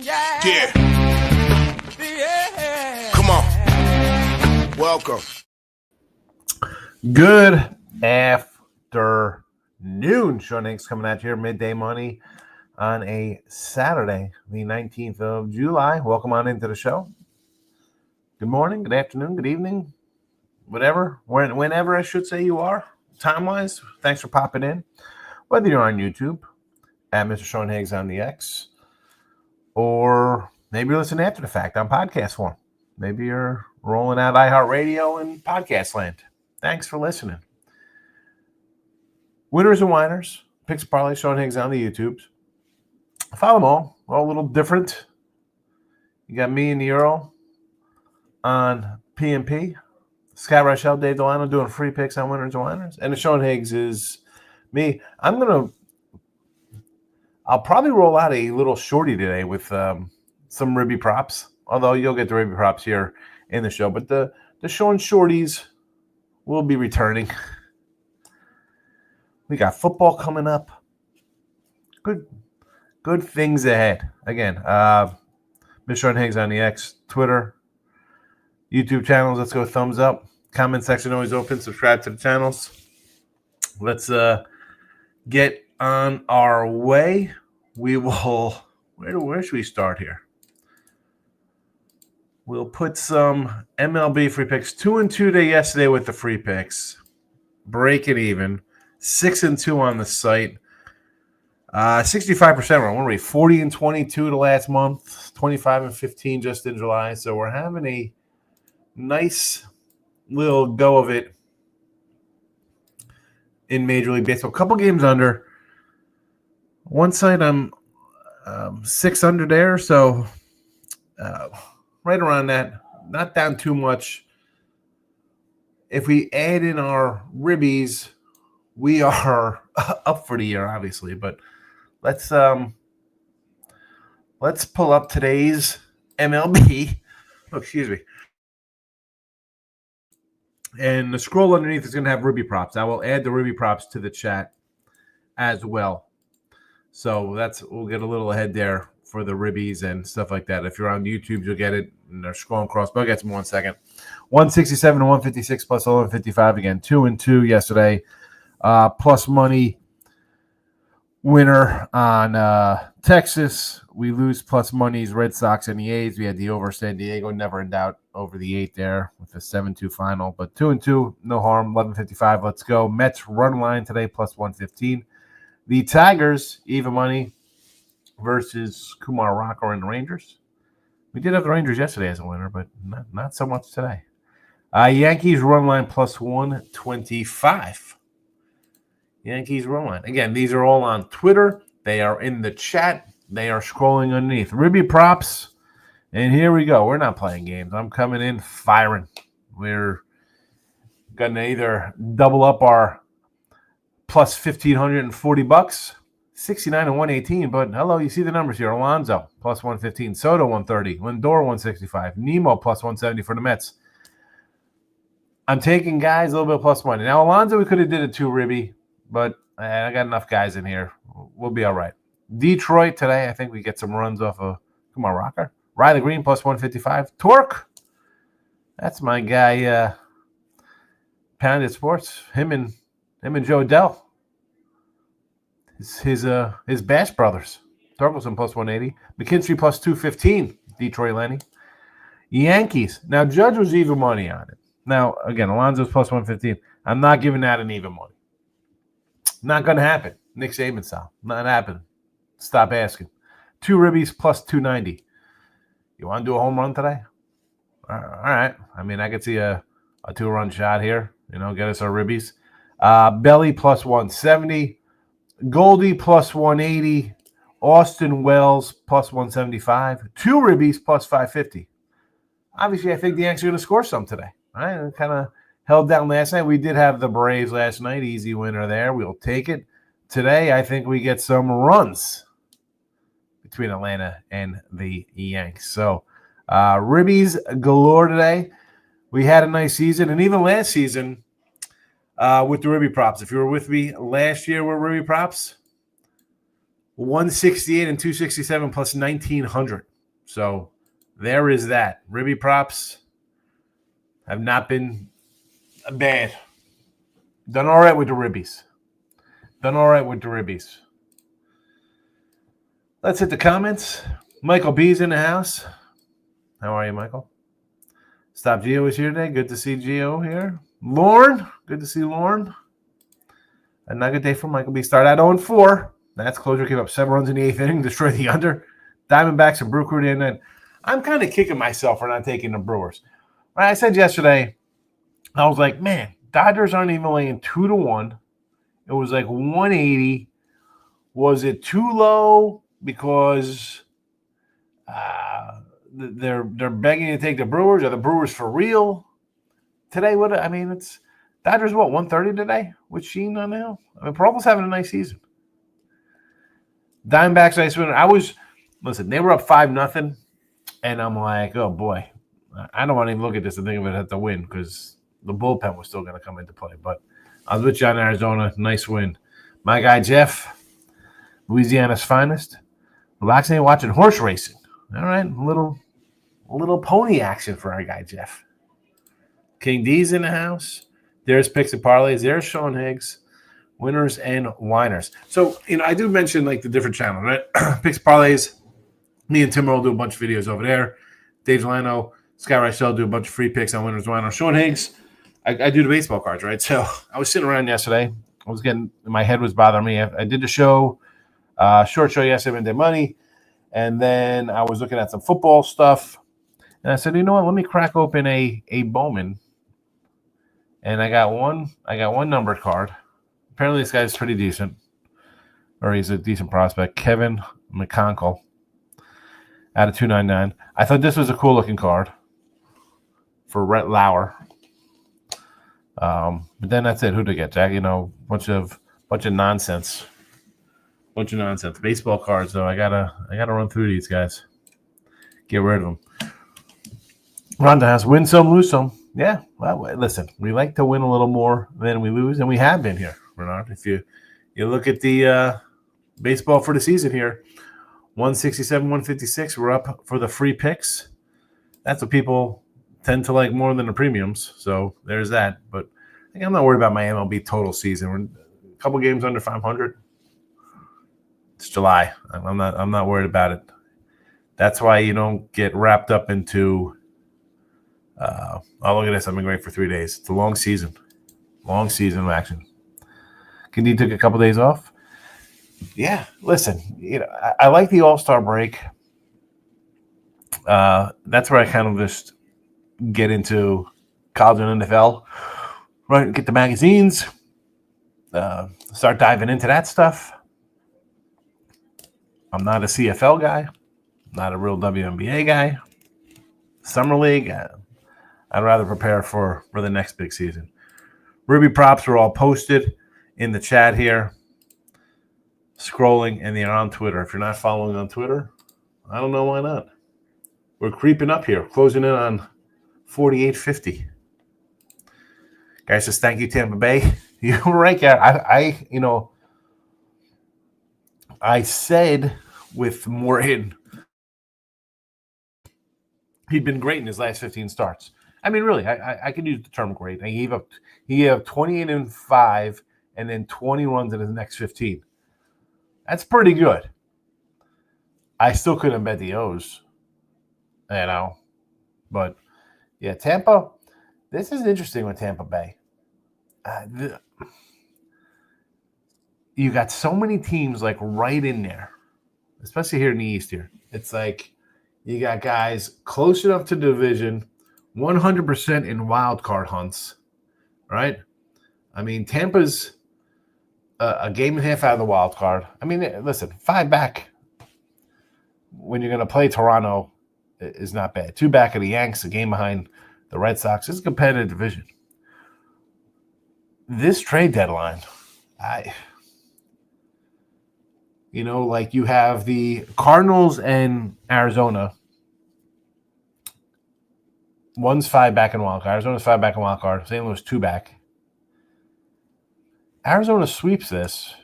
Yeah. Come on. Welcome. Good afternoon. Sean Higgs coming at you here, midday money on a Saturday, the 19th of July. Welcome on into the show. Good morning, good afternoon, good evening, whatever, whenever I should say you are, time-wise. Thanks for popping in. Whether you're on YouTube, at Mr. Sean Higgs on the X, or maybe you're listening after the fact on podcast form. Maybe you're rolling out iHeartRadio and podcast land. Thanks for listening. Winners and whiners, picks and parlays, Sean Higgs on the YouTubes. Follow them all a little different. You got me and the Earl on PMP. Scott Rochelle, Dave Delano doing free picks on winners and whiners. And the Sean Higgs is me. I'll probably roll out a little shorty today with some ribby props. Although you'll get the ribby props here in the show. But the Sean Shorties will be returning. We got football coming up. Good things ahead. Again, Mr. Sean Higgs on the X, Twitter, YouTube channels. Let's go thumbs up. Comment section always open. Subscribe to the channels. Let's get on our way. We will. Where should we start here? We'll put some MLB Free Picks. 2-2 day yesterday with the Free Picks. Break it even. 6-2 on the site. 65% run rate. 40-22 the last month. 25-15 just in July. So we're having a nice little go of it in Major League Baseball. A couple games under. One side I'm 6 under there. So right around that. Not down too much. If we add in our ribbies, we are up for the year, obviously. But let's pull up today's MLB. Oh, excuse me. And the scroll underneath is going to have ribby props. I will add the ribby props to the chat as well. So we'll get a little ahead there for the ribbies and stuff like that. If you're on YouTube, you'll get it. And they're scrolling across. But I'll get to them in 1 second. 167 to 156 plus 1155 again. 2-2 yesterday. Plus money winner on Texas. We lose plus monies Red Sox and the A's. We had the over San Diego, never in doubt over the 8 there with a 7-2 final. But 2-2, no harm. 1155. Let's go. Mets run line today plus 115. The Tigers even money versus Kumar Rocker and the Rangers. We did have the Rangers yesterday as a winner, but not so much today. Yankees run line plus 125. Yankees run line. Again, these are all on Twitter. They are in the chat. They are scrolling underneath. Ribby props. And here we go. We're not playing games. I'm coming in firing. We're going to either double up our plus $1,540, 69 and 118. But hello, you see the numbers here. Alonso plus 115, Soto 130, Lindor 165, Nemo plus 170 for the Mets. I'm taking guys a little bit plus money. Now, Alonso, we could have did a 2 ribby, but I got enough guys in here. We'll be all right. Detroit today, I think we get some runs off of Kumar Rocker. Riley Green plus 155. Torque. That's my guy, Pounded Sports. Him and Joe Dell. His Bash brothers. Torkelson plus 180. McKinstry plus 215. Detroit Lenny. Yankees. Now, Judge was even money on it. Now, again, Alonso's plus 115. I'm not giving that an even money. Not going to happen. Nick Saban style. Not happening. Stop asking. 2 ribbies plus 290. You want to do a home run today? All right. I mean, I could see a 2-run shot here. Get us our ribbies. Belly plus 170. Goldie plus 180. Austin Wells plus 175. 2 ribbies plus 550. Obviously, I think the Yankees are going to score some today. All right, kind of held down last night. We did have the Braves last night. Easy winner there. We'll take it. Today, I think we get some runs between Atlanta and the Yanks. So, ribbies galore today. We had a nice season. And even last season with the ribby props. If you were with me last year with ribby props, 168 and 267 plus 1,900. So there is that. Ribby props have not been bad. Done all right with the ribbies. Let's hit the comments. Michael B's in the house. How are you, Michael? Stop Gio is here today. Good to see Gio here. Lauren, good to see Lauren. Another day for Michael B. Started at 0-4. That's closer. Gave up 7 runs in the 8th inning. Destroyed the under. Diamondbacks and Brew Crew in. And I'm kind of kicking myself for not taking the Brewers. I said yesterday, I was like, man, Dodgers aren't even laying 2-1. It was like 180. Was it too low because they're begging to take the Brewers? Are the Brewers for real? Today, it's Dodgers, 130 today with Sheen on now? I mean, Peralta's having a nice season. Diamondbacks, nice winner. They were up 5-0, and I'm like, oh, boy. I don't want to even look at this and think of it as a win because the bullpen was still going to come into play. But I was with you on Arizona. Nice win. My guy, Jeff, Louisiana's finest. Relaxing and watching horse racing. All right, a little pony action for our guy, Jeff. King D's in the house. There's picks and parlays. There's Sean Higgs. Winners and whiners. So, I do mention the different channels, right? Picks, parlays. Me and Tim will do a bunch of videos over there. Dave Delano, Scott Reichel do a bunch of free picks on winners and whiners. Sean Higgs, I do the baseball cards, right? So I was sitting around yesterday. My head was bothering me. I did the show, short show yesterday, Monday Money. And then I was looking at some football stuff. And I said, you know what? Let me crack open a Bowman. And I got one numbered card. Apparently this guy's pretty decent. Or he's a decent prospect. Kevin McConkle out of 299. I thought this was a cool looking card for Rhett Lauer. But then that's it. Who to get, Jack? Bunch of nonsense. Baseball cards, though. I gotta run through these guys. Get rid of them. Ron has win some, lose some. Yeah. Well, listen, we like to win a little more than we lose, and we have been here, Renard. If you look at the baseball for the season here, 167, 156. We're up for the free picks. That's what people tend to like more than the premiums. So there's that. But I'm not worried about my MLB total season. We're a couple games under 500. It's July. I'm not worried about it. That's why you don't get wrapped up into look at this. I've been great for 3 days. It's a long season. Long season of action. Can you took a couple days off? Yeah. Listen, I like the All-Star break. That's where I kind of just get into college and NFL. Right, get the magazines. Start diving into that stuff. I'm not a CFL guy. Not a real WNBA guy. Summer League. I'd rather prepare for the next big season. Ruby props are all posted in the chat here. Scrolling, and they're on Twitter. If you're not following on Twitter, I don't know why not. We're creeping up here, closing in on 48.50. Guy says, thank you, Tampa Bay. You're right, guy. I said with Morton, he'd been great in his last 15 starts. I mean, really, I could use the term great. He gave 28 and 5 and then 20 runs in his next 15. That's pretty good. I still couldn't bet the O's, But, yeah, Tampa, this is interesting with Tampa Bay. You got so many teams right in there, especially here in the East here. It's like you got guys close enough to the division, 100% in wild card hunts, right? I mean, Tampa's a game and a half out of the wild card. I mean, listen, 5 back when you're going to play Toronto is not bad. 2 back of the Yanks, a game behind the Red Sox. It's a competitive division. This trade deadline, you have the Cardinals and Arizona. One's 5 back in wild card. Arizona's 5 back in wild card. St. Louis 2 back. Arizona sweeps this.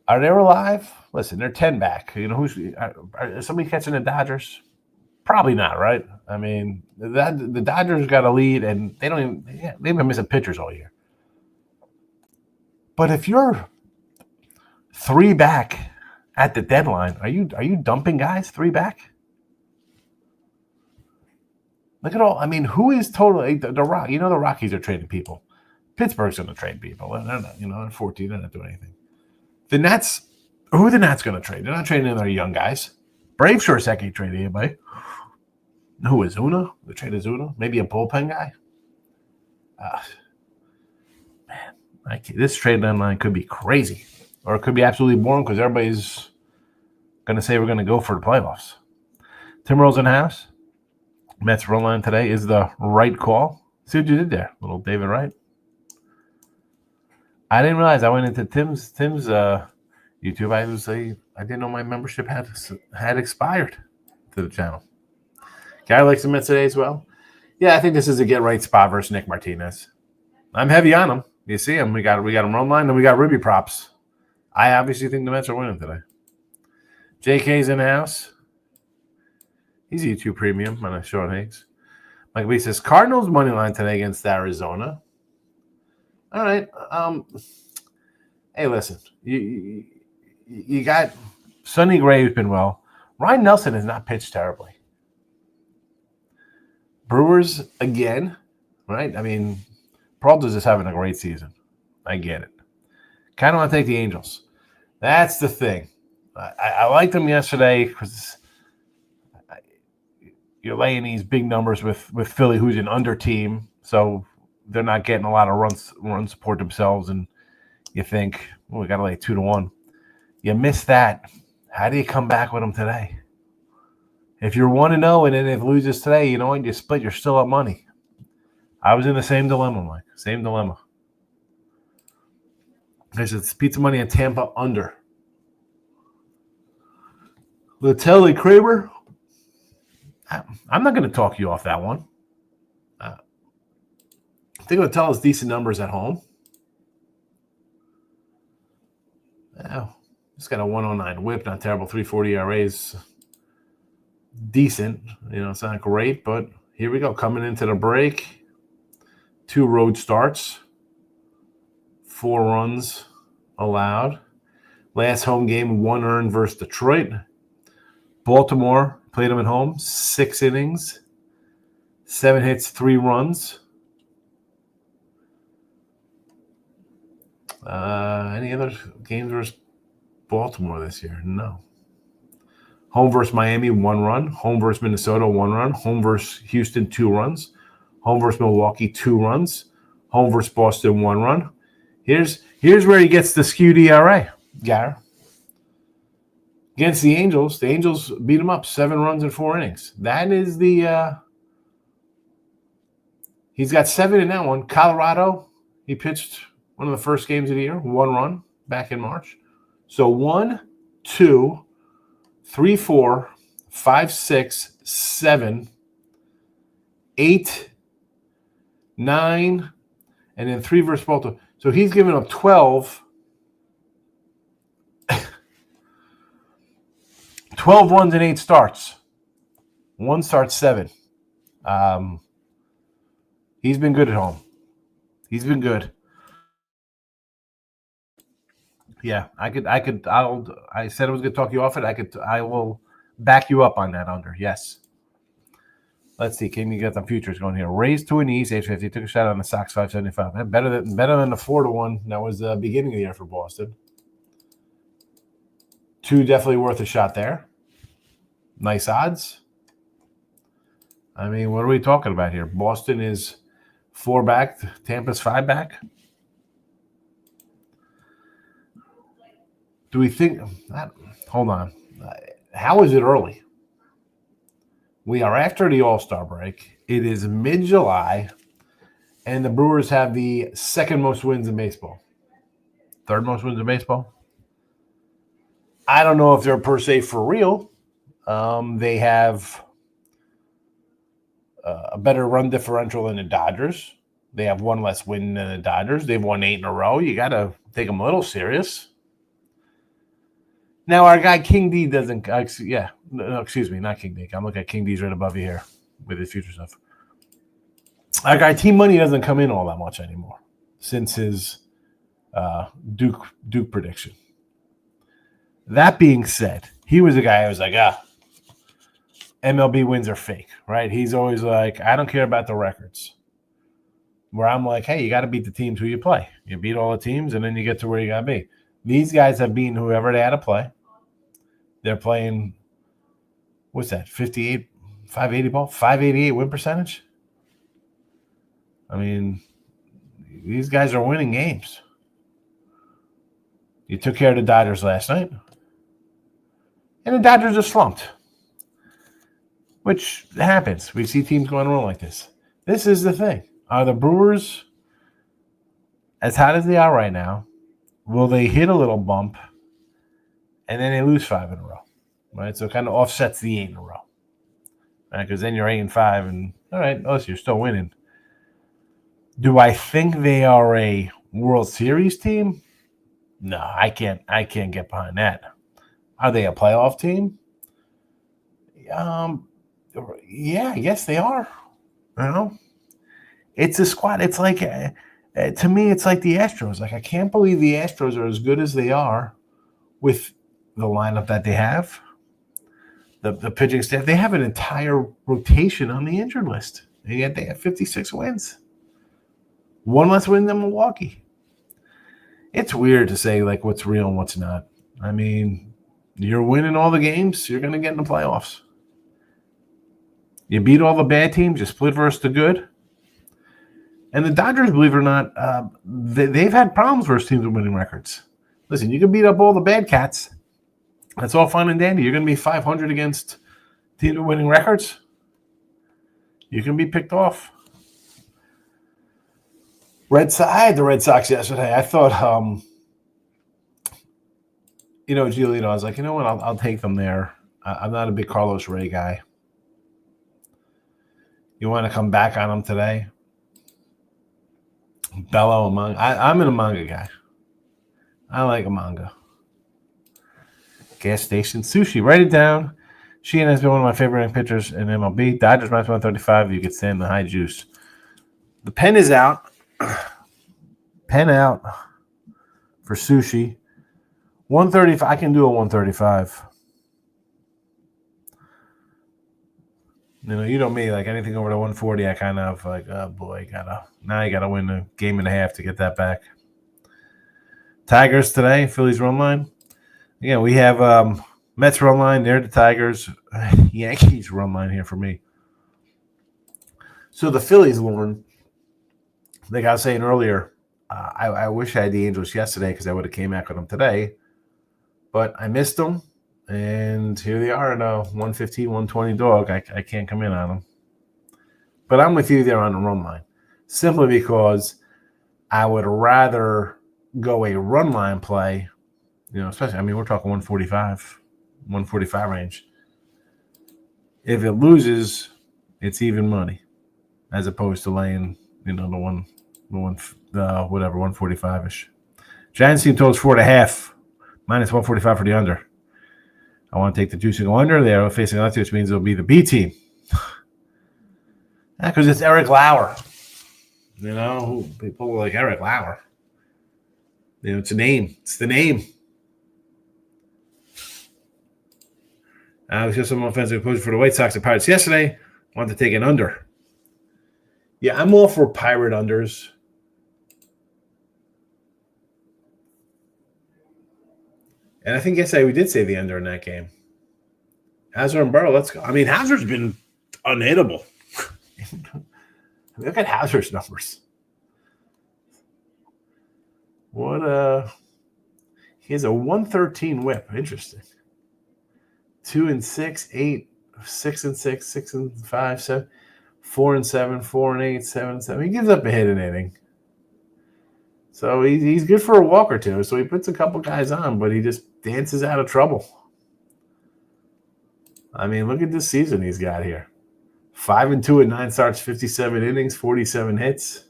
Are they alive? Listen, they're 10 back. Is somebody catching the Dodgers? Probably not, right? I mean, the Dodgers got a lead, and they don't even they've been missing pitchers all year. But if you're 3 back at the deadline, are you dumping guys 3 back? Look at all. I mean, who is totally the Rock? You know, the Rockies are trading people. Pittsburgh's going to trade people. They're not, they're 14. They're not doing anything. The Nats. Who are the Nats going to trade? They're not trading in their young guys. Braves sure as heck ain't trading anybody. Who is Una? They traded Una. Maybe a bullpen guy. Man, this trade deadline could be crazy, or it could be absolutely boring because everybody's going to say we're going to go for the playoffs. Tim Rose in house. Mets run line today is the right call. See what you did there, little David Wright. I didn't realize I went into Tim's YouTube. I didn't know my membership had expired to the channel. Guy likes the Mets today as well. Yeah, I think this is a get right spot versus Nick Martinez. I'm heavy on him. You see him. We got him run line, and we got Ruby props. I obviously think the Mets are winning today. JK's in the house. He's YouTube Premium on a Sean Higgs. Mike B says Cardinals money line today against Arizona. All right. Hey, listen. You got Sonny Gray who's been well. Ryan Nelson has not pitched terribly. Brewers again, right? I mean, Peralta's just having a great season. I get it. Kind of want to take the Angels. That's the thing. I liked them yesterday because you're laying these big numbers with Philly, who's an under team, so they're not getting a lot of run support themselves, and you think, well, we got to lay 2-1. You miss that. How do you come back with them today? If you're 1-0 and then it loses today, you know what? You split, you're still up money. I was in the same dilemma, Mike. Same dilemma. There's pizza money in Tampa under. Latelli Kramer. I'm not going to talk you off that one. I think Littell has decent numbers at home. Oh, he's got a 109 whip, not terrible. 3.40 ERAs, decent. It's not great, but here we go. Coming into the break, 2 road starts, 4 runs allowed. Last home game, 1 earned versus Detroit. Baltimore played them at home, 6 innings, 7 hits, 3 runs. Any other games versus Baltimore this year? No. Home versus Miami, 1 run. Home versus Minnesota, 1 run. Home versus Houston, 2 runs. Home versus Milwaukee, 2 runs. Home versus Boston, 1 run. Here's where he gets the skewed ERA, Gar. Against the Angels beat him up 7 runs in 4 innings. That is the he's got 7 in that one. Colorado, he pitched one of the first games of the year, 1 run back in March. So 1, 2, 3, 4, 5, 6, 7, 8, 9, and then 3 versus Baltimore. So he's given up 12. 12 runs and 8 starts. 1 start, 7. He's been good at home. He's been good. Yeah, I said I was going to talk you off it. I will back you up on that under. Yes. Let's see. Can you get the futures going here? Raised to an ease, 850. Took a shot on the Sox, 575. Better than the 4-1 that was the beginning of the year for Boston. 2 definitely worth a shot there. Nice odds. I mean, what are we talking about here? Boston is 4 back. Tampa's 5 back. Do we think – hold on. How is it early? We are after the All-Star break. It is mid-July, and the Brewers have the 2nd most wins in baseball. 3rd most wins in baseball. I don't know if they're per se for real. They have a better run differential than the Dodgers. They have 1 less win than the Dodgers. They've won 8 in a row. You got to take them a little serious. Now, our guy King D doesn't. No, excuse me, not King D. I'm looking at King D's right above you here with his future stuff. Our guy Team Money doesn't come in all that much anymore since his Duke prediction. That being said, he was a guy who was like, MLB wins are fake, right? He's always like, I don't care about the records. Where I'm like, hey, you got to beat the teams who you play. You beat all the teams, and then you get to where you got to be. These guys have beaten whoever they had to play. They're playing, what's that, 58, 580 ball, 588 win percentage? I mean, these guys are winning games. You took care of the Dodgers last night. And the Dodgers are slumped, which happens. We see teams going wrong like this. This is the thing. Are the Brewers, as hot as they are right now, will they hit a little bump and then they lose 5 in a row? Right? So it kind of offsets the 8 in a row. Right? Because then you're 8-5 and, all right, you're still winning. Do I think they are a World Series team? No, I can't get behind that. Are they a playoff team? Yeah, yes, they are. You know? It's a squad. It's like, to me, it's like the Astros. Like, I can't believe the Astros are as good as they are with the lineup that they have, the pitching staff. They have an entire rotation on the injured list, and yet they have 56 wins. One less win than Milwaukee. It's weird to say, like, what's real and what's not. I mean, you're winning all the games, you're going to get in the playoffs. You beat all the bad teams, you split versus the good. And the Dodgers, believe it or not, they've had problems versus teams with winning records. Listen, you can beat up all the bad cats. That's all fine and dandy. You're going to be 500 against teams with winning records. You can be picked off. I had the Red Sox yesterday. I thought, Giolito, I was like, you know what, I'll take them there. I'm not a big Carlos Ray guy. You want to come back on him today? Bello and manga. I'm a manga guy. I like a manga. Gas station sushi. Write it down. Sheehan has been one of my favorite pitchers in MLB. Dodgers minus 135. You could stand the high juice. The pen is out. Pen out for sushi. 135. I can do a 135. You know me, like anything over to 140, I kind of like, oh boy, you gotta win a game and a half to get that back. Tigers today, Phillies run line. Again, we have Mets run line, they're the Tigers. Yankees run line here for me. So the Phillies, Lauren, like I was saying earlier, I wish I had the Angels yesterday because I would have came back with them today, but I missed them. And here they are at a 115, 120 dog. I can't come in on them. But I'm with you there on the run line. Simply because I would rather go a run line play, especially, we're talking 145 range. If it loses, it's even money. As opposed to laying, the 145-ish. Giants team totals 4.5, minus 145 for the under. I want to take the juice and go under. They are facing lefty, which means it'll be the B team. Because it's Eric Lauer. People like Eric Lauer. It's a name. It's the name. I was just some offensive opposing for the White Sox and Pirates yesterday. I wanted to take an under. Yeah, I'm all for Pirate unders. And I think yesterday we did say the under in that game. Hauser and Burrow, let's go. Hauser's been unhittable. Look at Hauser's numbers. He has a 113 whip. Interesting. 2-6, 8, 6-6, 6-5, 7, 4-7, 4-8, 7-7. He gives up a hit an inning. So he's good for a walk or two. So he puts a couple guys on, but he just dances out of trouble. Look at this season he's got here. 5-2 at 9 starts, 57 innings, 47 hits,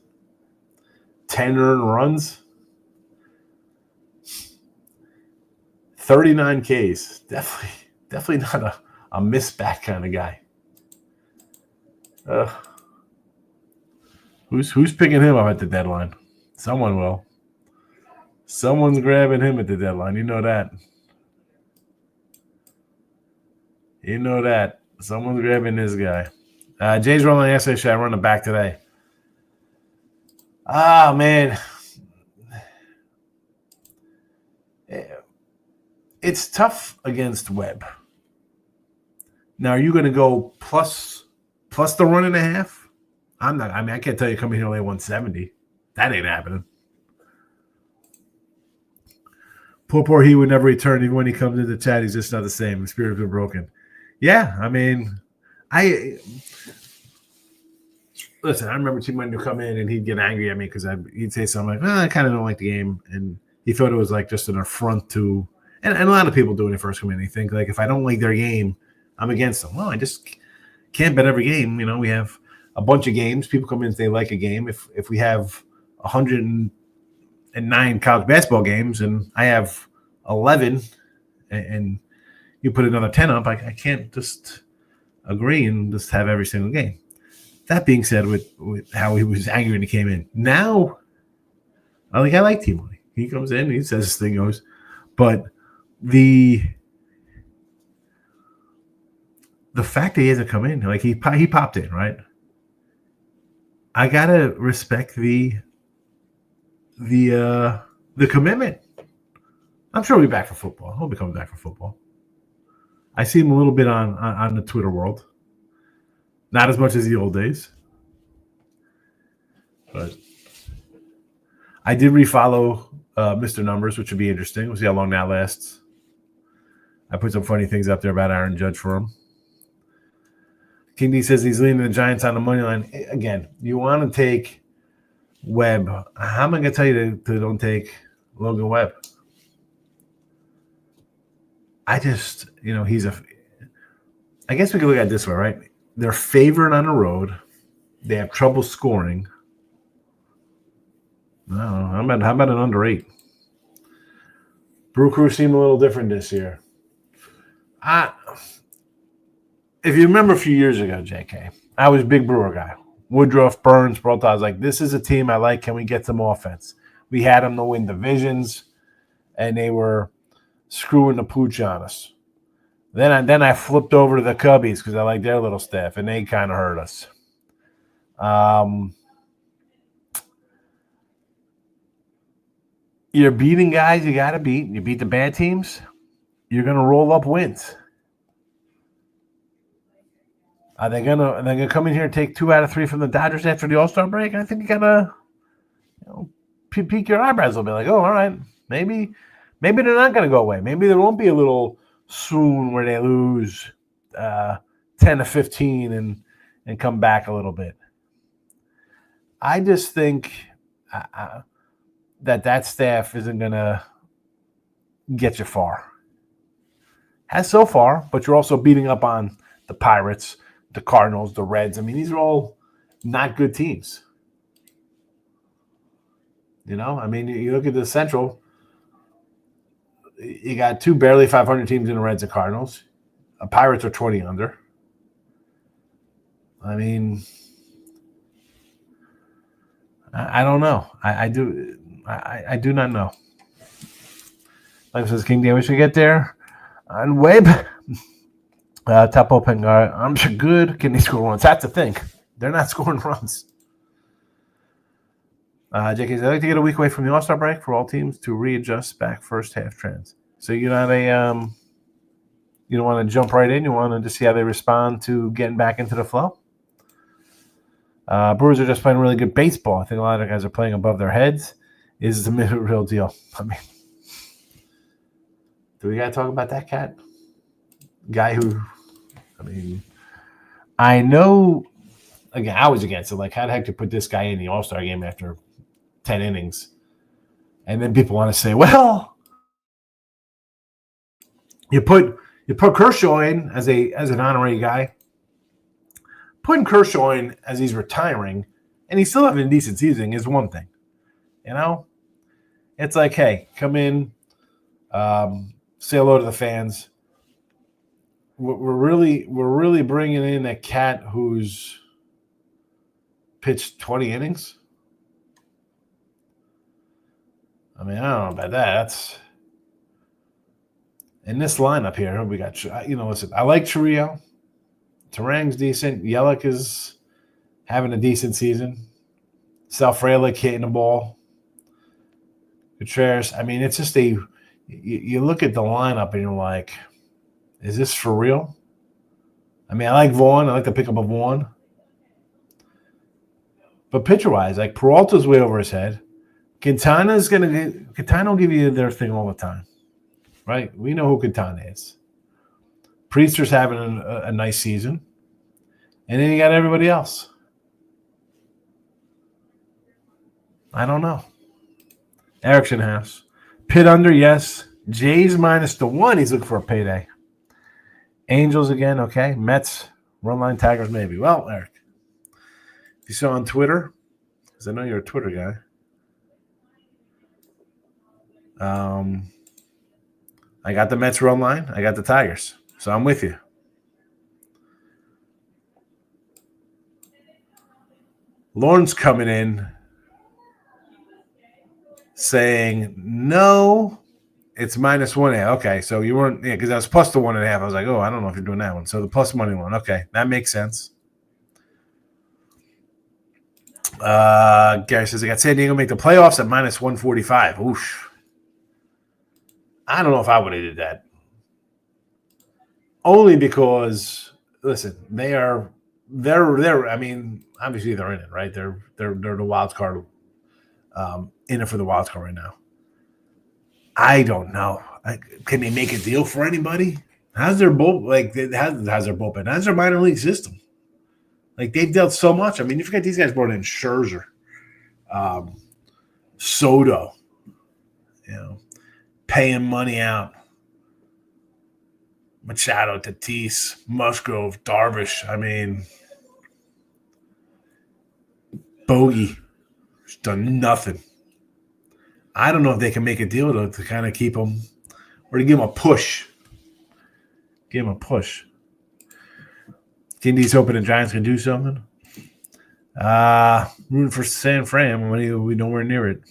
10 earned runs, 39 Ks. Definitely not a misbat kind of guy. Who's picking him up at the deadline? Someone will. Someone's grabbing him at the deadline. You know that. Someone's grabbing this guy. Jay's rolling yesterday. Should I run it back today? Ah, man. It's tough against Webb. Now, are you going to go plus the 1.5? I'm not. I mean, I can't tell you coming here only 170. That ain't happening. Poor he would never return. Even when he comes into the chat, he's just not the same. His spirit's been broken. Yeah, I mean, listen. I remember T Money would come in and he'd get angry at me because he'd say something like, I kind of don't like the game. And he thought it was like just an affront to – and a lot of people do when they first come in. They think, like, if I don't like their game, I'm against them. Well, I just can't bet every game. You know, we have a bunch of games. People come in and they like a game. If we have 109 college basketball games and I have 11 and you put another 10 up, I can't just agree and just have every single game. That being said, with how he was angry when he came in, now I like T-Money. He comes in, he says his thing goes, but the fact that he hasn't come in, like he popped in, right? I gotta respect the commitment. I'm sure he'll be back for football. He'll be coming back for football. I see him a little bit on the Twitter world. Not as much as the old days. But I did refollow Mr. Numbers, which would be interesting. We'll see how long that lasts. I put some funny things up there about Aaron Judge for him. King D says he's leading the Giants on the money line. Again, you want to take Webb. How am I going to tell you to don't take Logan Webb? I just, I guess we could look at it this way, right? They're favored on the road. They have trouble scoring. I don't know. How about an under 8? Brew Crew seemed a little different this year. If you remember a few years ago, JK, I was a big Brewer guy. Woodruff, Burns, Peralta. I was like, this is a team I like. Can we get some offense? We had them to win divisions, and they were screwing the pooch on us. Then I flipped over to the Cubbies because I like their little staff, and they kind of hurt us. You're beating guys you got to beat. You beat the bad teams, you're going to roll up wins. Are they gonna come in here and take 2 out of 3 from the Dodgers after the All-Star break? I think you gotta peek your eyebrows a little bit, like, oh, all right, maybe they're not gonna go away. Maybe there won't be a little swoon where they lose 10 to 15 and come back a little bit. I just think that staff isn't gonna get you far. Has so far, but you're also beating up on the Pirates, the Cardinals, the Reds. I mean, these are all not good teams. I mean, you look at the Central, you got 2 barely 500 teams in the Reds and Cardinals. Pirates are 20 under. I mean, I don't know. I do not know. Like says King D, I wish we get there. On Webb. Top open guard. I'm sure good. Can they score runs? That's the thing. They're not scoring runs. JK says, I'd like to get a week away from the All-Star break for all teams to readjust back first half trends. So you're not you don't want to jump right in. You want to just see how they respond to getting back into the flow. Brewers are just playing really good baseball. I think a lot of guys are playing above their heads. Is the real deal. I mean, do we got to talk about that cat? Guy who, I know, again, I was against it. Like, how the heck to put this guy in the All-Star game after 10 innings? And then people want to say, well, you put Kershaw in as an honorary guy. Putting Kershaw in as he's retiring, and he's still having a decent season is one thing. It's like, hey, come in, say hello to the fans. We're really bringing in a cat who's pitched 20 innings. I mean, I don't know about that. That's in this lineup here. We got, listen, I like Trio. Tarang's decent. Yelich is having a decent season. Self-Frelick hitting the ball. Contreras. I mean, it's just you look at the lineup and you're like, is this for real? I mean, I like Vaughn. I like the pickup of Vaughn. But pitcher-wise, like Peralta's way over his head. Quintana will give you their thing all the time. Right? We know who Quintana is. Priester's having a nice season. And then you got everybody else. I don't know. Erickson House. Pitt under, yes. Jays -1. He's looking for a payday. Angels again, okay. Mets, run line Tigers, maybe. Well, Eric, if you saw on Twitter, because I know you're a Twitter guy, I got the Mets run line. I got the Tigers. So I'm with you. Lawrence coming in saying, no, it's -1. Okay, so you weren't, because I was plus the 1.5. I was like, oh, I don't know if you're doing that one. So the plus money one. Okay, that makes sense. Gary says, I got San Diego make the playoffs at -145. Oof. I don't know if I would have did that. Only because, listen, they're I mean, obviously they're in it, right? They're the wild card, in it for the wild card right now. I don't know. Can they make a deal for anybody? How's their bullpen? How's their bullpen? How's their minor league system? Like, they've dealt so much. I mean, you forget these guys brought in Scherzer, Soto, paying money out. Machado, Tatis, Musgrove, Darvish. I mean, Bogey has done nothing. I don't know if they can make a deal to kind of keep him or to give him a push. Give him a push. Indies hoping the Giants can do something. Rooting for San Fran when we nowhere near it.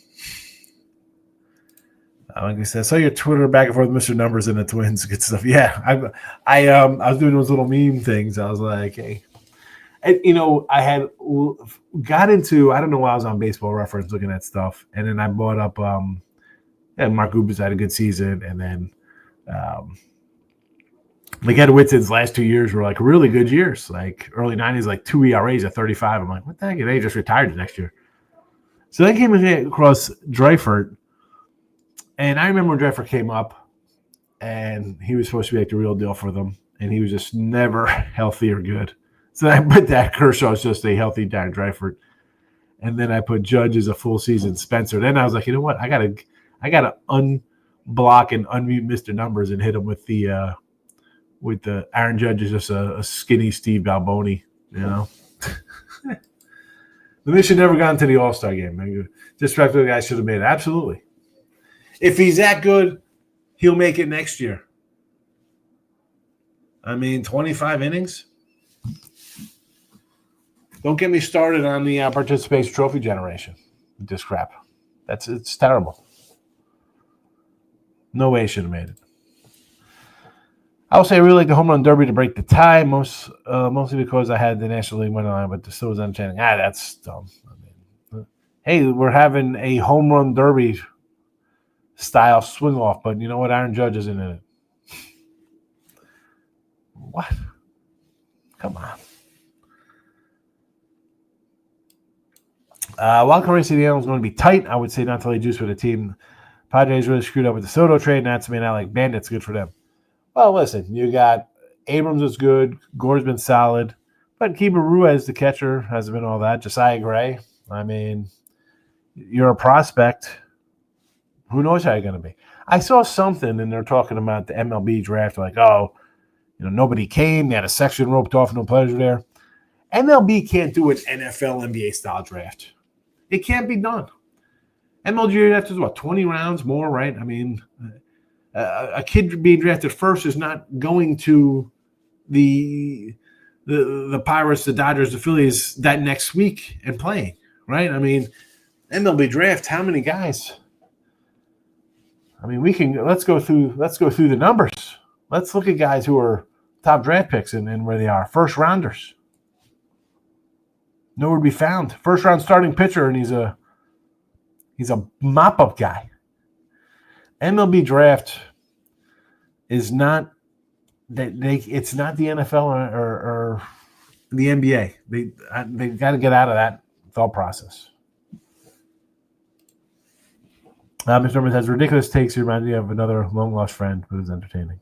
Like I said, I saw your Twitter back and forth, Mr. Numbers and the Twins, good stuff. Yeah, I was doing those little meme things. I was like, hey, and, I had got into, I don't know why I was on Baseball Reference looking at stuff, and then I brought up, Mark Gubers had a good season, and then Ed Whitton's last 2 years were like really good years, like early 90s, like 2 ERAs at 35. I'm like, what the heck? They just retired next year. So they came across Dreifert. And I remember when Dreifert came up, and he was supposed to be like the real deal for them, and he was just never healthy or good. So I put that Kershaw's just a healthy Darren Dreifert, and then I put Judge as a full season Spencer. Then I was like, you know what? I gotta unblock and unmute Mr. Numbers and hit him with the Aaron Judge is just a skinny Steve Balboni, The mission never got into the All-Star game. Disrespectful guys should have made it. Absolutely. If he's that good, he'll make it next year. I mean, 25 innings. Don't get me started on the participation trophy generation. This crap. It's terrible. No way he should have made it. I will say I really like the home run derby to break the tie, mostly because I had the National League winning line, but still was entertaining. That's dumb. I mean, hey, we're having a home run derby style swing off, but you know what? Aaron Judge isn't in it. What? Come on. Wildcard race of the animal is going to be tight. I would say not to lay juice with a team. Padres really screwed up with the Soto trade, and that's made out like Bandits. Good for them. Well, listen, you got Abrams is good. Gore's been solid. But Keeper Ruiz, the catcher, hasn't been all that. Josiah Gray, I mean, you're a prospect. Who knows how you're going to be? I saw something, and they're talking about the MLB draft, like, nobody came. They had a section roped off, no players were there. MLB can't do an NFL, NBA style draft. It can't be done. MLB draft is 20 rounds more, right? I mean, A kid being drafted first is not going to the Pirates, the Dodgers, the Phillies that next week and playing, right? I mean, MLB draft, how many guys? I mean, let's go through the numbers. Let's look at guys who are top draft picks and where they are. First rounders. Nowhere to be found. First round starting pitcher, and he's a mop-up guy. MLB draft is not it's not the NFL or the NBA. They got to get out of that thought process. Mr. Herman has ridiculous takes. He reminds me of another long lost friend who is entertaining.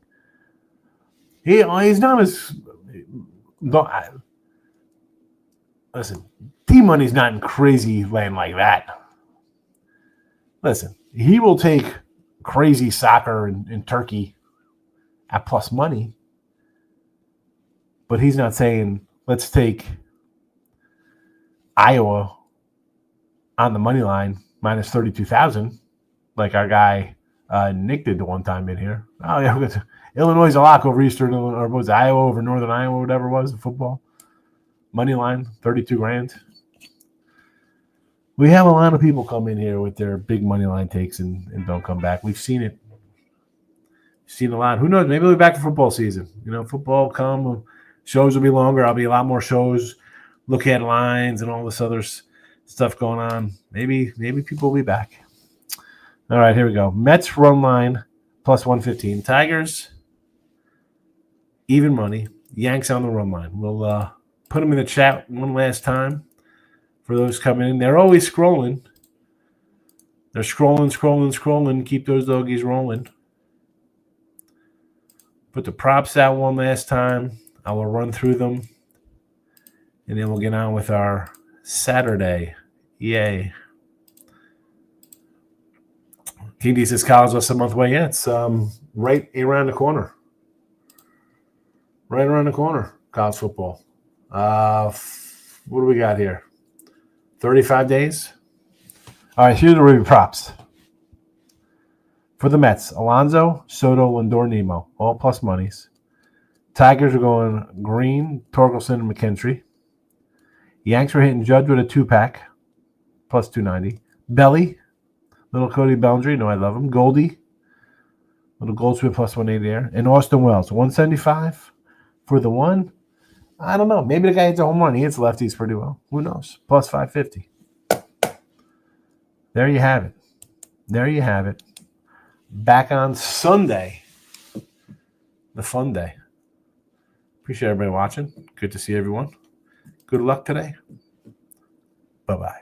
He's not as. Listen, T-Money's not in crazy land like that. Listen, he will take crazy soccer in Turkey at plus money, but he's not saying let's take Iowa on the money line minus 32,000, like our guy Nick did the one time in here. Oh yeah, Illinois is a lock over Eastern, or was it Iowa over Northern Iowa, whatever it was in football. Money line, 32 grand. We have a lot of people come in here with their big money line takes and don't come back. We've seen it. Seen a lot. Who knows? Maybe we'll be back for football season. Football come. Shows will be longer. I'll be a lot more shows. Look at lines and all this other stuff going on. Maybe people will be back. All right, here we go. Mets run line plus 115. Tigers, even money. Yanks on the run line. We'll put them in the chat one last time for those coming in. They're always scrolling. They're scrolling. Keep those doggies rolling. Put the props out one last time. I will run through them. And then we'll get on with our Saturday. Yay. King D says college less a month away. Yeah, it's right around the corner. Right around the corner, college football. What do we got here? 35 days? All right, here's the review props. For the Mets, Alonso, Soto, Lindor, Nemo, all plus monies. Tigers are going Green, Torkelson, and McKinstry. Yanks are hitting Judge with a 2-pack, plus 290. Belly, little Cody Bellinger, I love him. Goldie, little Goldsmith, plus 180 there. And Austin Wells, 175 for the one. I don't know. Maybe the guy hits a home run. He hits lefties pretty well. Who knows? Plus 550. There you have it. Back on Sunday. The fun day. Appreciate everybody watching. Good to see everyone. Good luck today. Bye-bye.